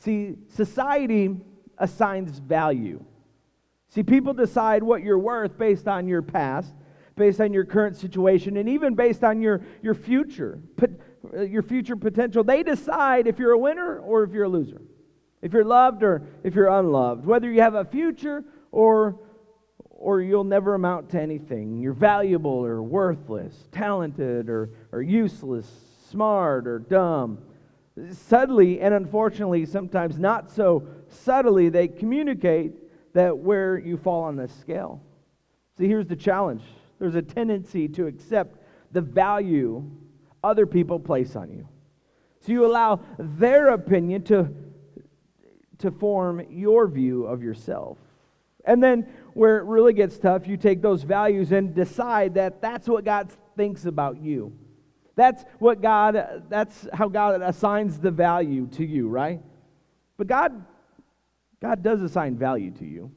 See, society assigns value. See, people decide what you're worth based on your past, based on your current situation, and even based on your future potential. They decide if you're a winner or if you're a loser, if you're loved or if you're unloved, whether you have a future or you'll never amount to anything. You're valuable or worthless, talented or useless, smart or dumb. Subtly and unfortunately, sometimes not so subtly, they communicate that where you fall on this scale. See, here's the challenge. There's a tendency to accept the value other people place on you. So you allow their opinion to form your view of yourself. And then where it really gets tough, you take those values and decide that that's what God thinks about you. That's how God assigns the value to you, right? But God does assign value to you.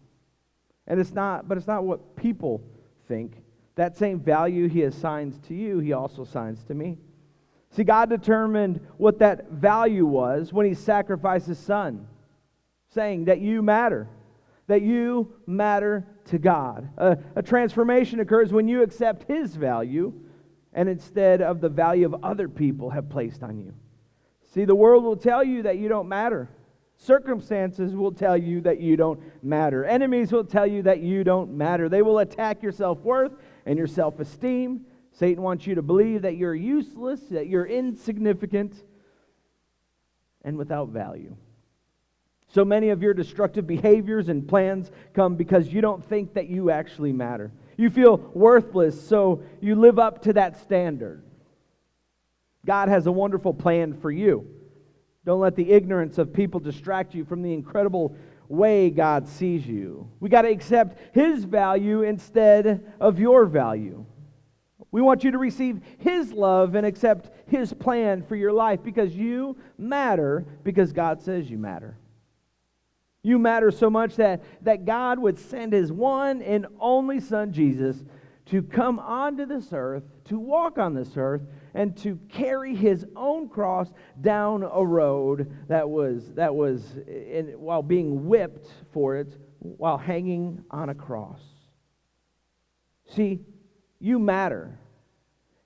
And it's not what people think. That same value He assigns to you, He also assigns to me. See, God determined what that value was when He sacrificed His Son, saying that you matter to God. A transformation occurs when you accept His value and instead of the value of other people have placed on you. See, the world will tell you that you don't matter. Circumstances will tell you that you don't matter. Enemies will tell you that you don't matter. They will attack your self-worth and your self-esteem. Satan wants you to believe that you're useless, that you're insignificant, and without value. So many of your destructive behaviors and plans come because you don't think that you actually matter. You feel worthless, so you live up to that standard. God has a wonderful plan for you. Don't let the ignorance of people distract you from the incredible way God sees you. We got to accept His value instead of your value. We want you to receive His love and accept His plan for your life because you matter because God says you matter. You matter so much that God would send His one and only Son, Jesus, to come onto this earth, to walk on this earth, and to carry His own cross down a road that was while being whipped for it, while hanging on a cross. See, you matter.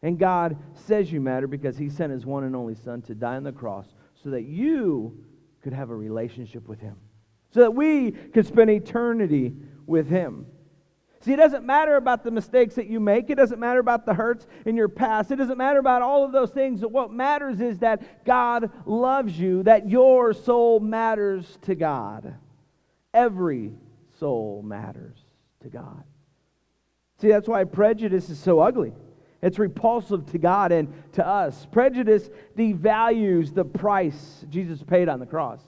And God says you matter because He sent His one and only Son to die on the cross so that you could have a relationship with Him. So that we could spend eternity with Him. See, it doesn't matter about the mistakes that you make. It doesn't matter about the hurts in your past. It doesn't matter about all of those things. What matters is that God loves you, that your soul matters to God. Every soul matters to God. See, that's why prejudice is so ugly. It's repulsive to God and to us. Prejudice devalues the price Jesus paid on the cross.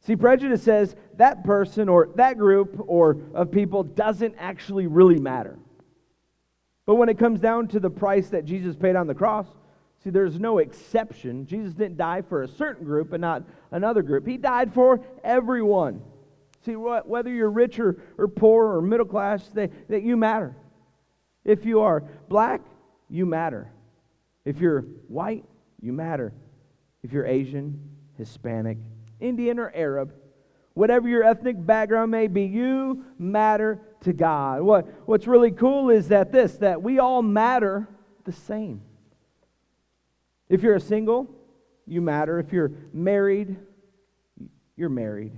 See, prejudice says that person or that group or of people doesn't actually really matter. But when it comes down to the price that Jesus paid on the cross, see, there's no exception. Jesus didn't die for a certain group and not another group. He died for everyone. See, whether you're rich or poor or middle class, that you matter. If you are black, you matter. If you're white, you matter. If you're Asian, Hispanic, Indian or Arab, whatever your ethnic background may be, you matter to God. What's really cool is that we all matter the same. If you're a single, you matter. If you're married, you're married.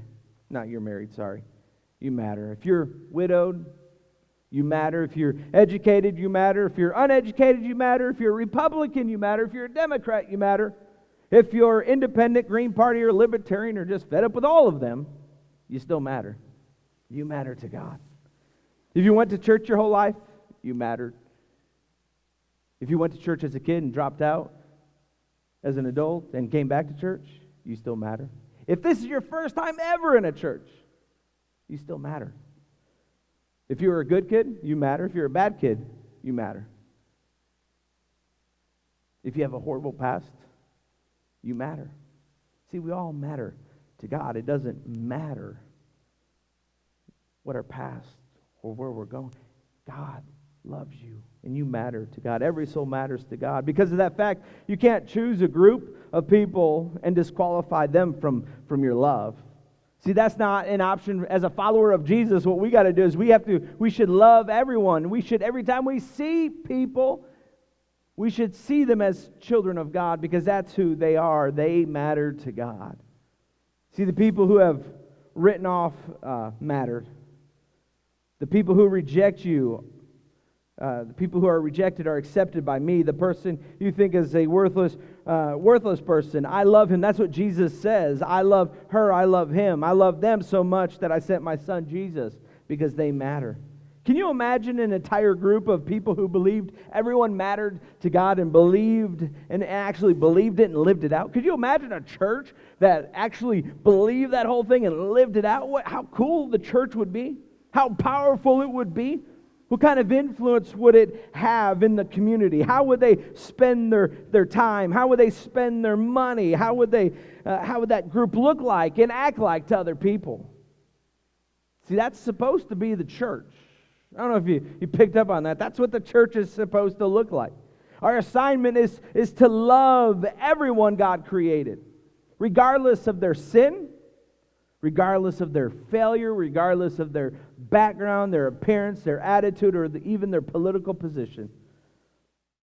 Not you're married, sorry. You matter. If you're widowed, you matter. If you're educated, you matter. If you're uneducated, you matter. If you're a Republican, you matter. If you're a Democrat, you matter. If you're independent, Green Party, or Libertarian, or just fed up with all of them, you still matter. You matter to God. If you went to church your whole life, you mattered. If you went to church as a kid and dropped out as an adult and came back to church, you still matter. If this is your first time ever in a church, you still matter. If you were a good kid, you matter. If you're a bad kid, you matter. If you have a horrible past, you matter. See, we all matter to God. It doesn't matter what our past or where we're going. God loves you and you matter to God. Every soul matters to God. Because of that fact, you can't choose a group of people and disqualify them from your love. See, that's not an option. As a follower of Jesus, what we got to do is we should love everyone. Every time we see people, we should see them as children of God, because that's who they are. They matter to God. See, the people who have written off mattered. The people who reject you, the people who are rejected are accepted by me. The person you think is a worthless person, I love him. That's what Jesus says. I love her, I love him. I love them so much that I sent my son Jesus, because they matter. Can you imagine an entire group of people who believed everyone mattered to God and actually believed it and lived it out? Could you imagine a church that actually believed that whole thing and lived it out? How cool the church would be? How powerful it would be? What kind of influence would it have in the community? How would they spend their time? How would they spend their money? How would that group look like and act like to other people? See, that's supposed to be the church. I don't know if you picked up on that. That's what the church is supposed to look like. Our assignment is to love everyone God created, regardless of their sin, regardless of their failure, regardless of their background, their appearance, their attitude, or even their political position.